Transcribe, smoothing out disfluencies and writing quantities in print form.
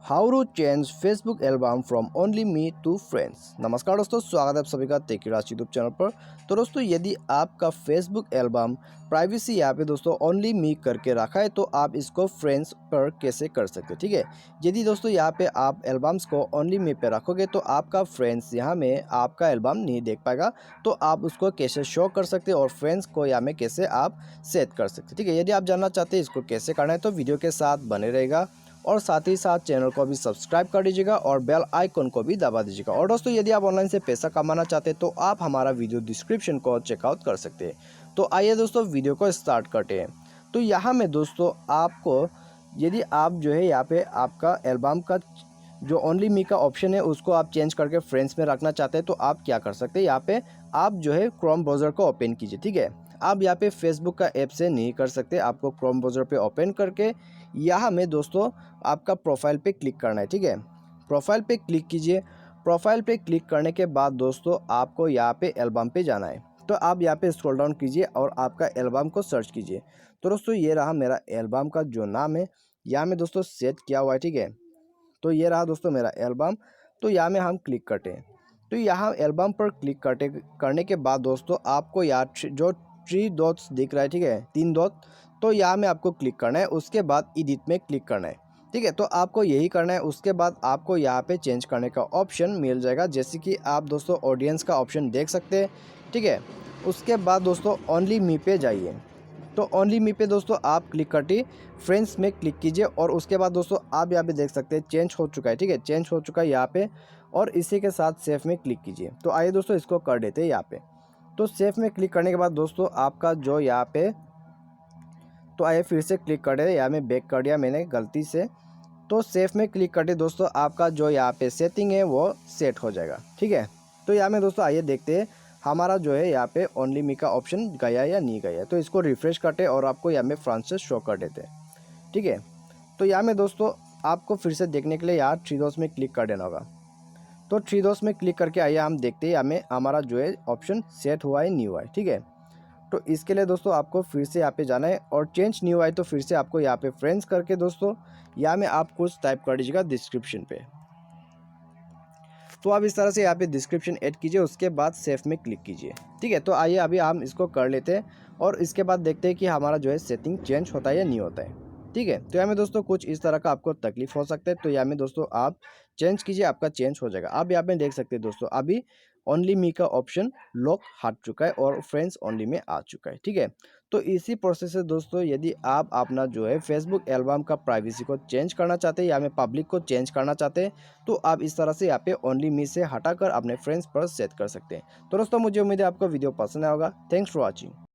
How to change Facebook album from only me to friends. नमस्कार दोस्तों, स्वागत है आप सभी का टेकीराज यूट्यूब चैनल पर। तो दोस्तों, यदि आपका फेसबुक एल्बम प्राइवेसी यहाँ पे दोस्तों ओनली मी करके रखा है तो आप इसको फ्रेंड्स पर कैसे कर सकते हैं, ठीक है। यदि दोस्तों यहाँ पे आप एल्बम्स को ओनली मी पे रखोगे तो आपका फ्रेंड्स यहाँ में आपका एल्बम नहीं देख पाएगा। तो आप उसको कैसे शो कर सकते हैं और फ्रेंड्स को यहाँ में कैसे आप सेट कर सकते हैं, ठीक है। यदि आप जानना चाहते हैं इसको कैसे करना है तो वीडियो के साथ बने रहेगा और साथ ही साथ चैनल को भी सब्सक्राइब कर दीजिएगा और बेल आइकन को भी दबा दीजिएगा। और दोस्तों, यदि आप ऑनलाइन से पैसा कमाना चाहते हैं तो आप हमारा वीडियो डिस्क्रिप्शन को चेकआउट कर सकते हैं। तो आइए दोस्तों वीडियो को स्टार्ट करते हैं। तो यहाँ में दोस्तों आपको, यदि आप जो है यहाँ पे आपका एल्बम का जो ओनली मी का ऑप्शन है उसको आप चेंज करके फ्रेंड्स में रखना चाहते हैं तो आप क्या कर सकते हैं, यहाँ पे आप जो है क्रोम ब्राउज़र को ओपन कीजिए, ठीक है। आप यहाँ पे फेसबुक का ऐप से नहीं कर सकते, आपको क्रोम ब्राउज़र पे ओपन करके यहाँ में दोस्तों आपका प्रोफाइल पे क्लिक करना है, ठीक है। प्रोफाइल पे क्लिक कीजिए। प्रोफाइल पे क्लिक करने के बाद दोस्तों आपको यहाँ पे एल्बम पे जाना है। तो आप यहाँ पे स्क्रॉल डाउन कीजिए और आपका एल्बम को सर्च कीजिए। तो दोस्तों ये रहा मेरा एल्बम का जो नाम है, यहाँ में दोस्तों सेट किया हुआ है, ठीक है। तो ये रहा दोस्तों मेरा एल्बम। तो यहाँ में हम क्लिक करते हैं। तो यहाँ एल्बम पर क्लिक करने के बाद दोस्तों आपको यहाँ जो थ्री डॉट्स दिख रहा है, ठीक है, 3 डॉट, तो यहाँ में आपको क्लिक करना है। उसके बाद एडिट में क्लिक करना है, ठीक है। तो आपको यही करना है। उसके बाद आपको यहाँ पे चेंज करने का ऑप्शन मिल जाएगा, जैसे कि आप दोस्तों ऑडियंस का ऑप्शन देख सकते हैं, ठीक है। उसके बाद दोस्तों ओनली मी पे जाइए। तो ओनली मी पे दोस्तों आप क्लिक करके फ्रेंड्स में क्लिक कीजिए और उसके बाद दोस्तों आप यहाँ पे देख सकते हैं चेंज हो चुका है, ठीक है, चेंज हो चुका है यहाँ पे। और इसी के साथ सेव में क्लिक कीजिए। तो आइए दोस्तों इसको कर देते हैं यहाँ पे। तो सेव में क्लिक करने के बाद दोस्तों आपका जो यहाँ पे, तो आइए फिर से क्लिक कर दे, यहाँ में बैक कर दिया मैंने गलती से। तो सेव में क्लिक करके दोस्तों आपका जो यहाँ पे सेटिंग है वो सेट हो जाएगा, ठीक है। तो यहाँ में दोस्तों आइए देखते हैं हमारा जो है यहाँ पे ओनली मी का ऑप्शन गया या नहीं गया। तो इसको रिफ्रेश करते और आपको यहाँ में फ्रांस शो कर देते हैं, ठीक है। तो यहाँ में दोस्तों आपको फिर से देखने के लिए यहाँ थ्री डॉट्स में क्लिक कर देना होगा। तो थ्री डॉट्स में क्लिक करके आइए हम देखते हैं यहाँ में हमारा जो है ऑप्शन सेट हुआ है नहीं हुआ है, ठीक है। तो इसके लिए दोस्तों आपको फिर से यहाँ पे जाना है और चेंज नहीं हुआ है तो फिर से आपको यहाँ पे फ्रेंड्स करके दोस्तों यहाँ में आप कुछ टाइप कर दीजिएगा डिस्क्रिप्शन पे। तो आप इस तरह से यहाँ पे डिस्क्रिप्शन ऐड कीजिए, उसके बाद सेव में क्लिक कीजिए, ठीक है। तो आइए अभी हम इसको कर लेते हैं और इसके बाद देखते हैं कि हमारा जो है सेटिंग चेंज होता है या नहीं होता है, ठीक है। तो यहाँ में दोस्तों कुछ इस तरह का आपको तकलीफ हो सकता है। तो यहाँ में दोस्तों आप चेंज कीजिए, आपका चेंज हो जाएगा। आप यहाँ पे देख सकते हैं दोस्तों अभी ओनली मी का ऑप्शन लॉक हट चुका है और फ्रेंड्स ओनली में आ चुका है, ठीक है। तो इसी प्रोसेस से दोस्तों यदि आप अपना जो है फेसबुक एल्बम का प्राइवेसी को चेंज करना चाहते हैं या में पब्लिक को चेंज करना चाहते हैं तो आप इस तरह से यहाँ पे ओनली मी से हटाकर अपने फ्रेंड्स पर सेट कर सकते हैं। तो दोस्तों मुझे उम्मीद है आपको वीडियो पसंद आएगा। Thanks for watching.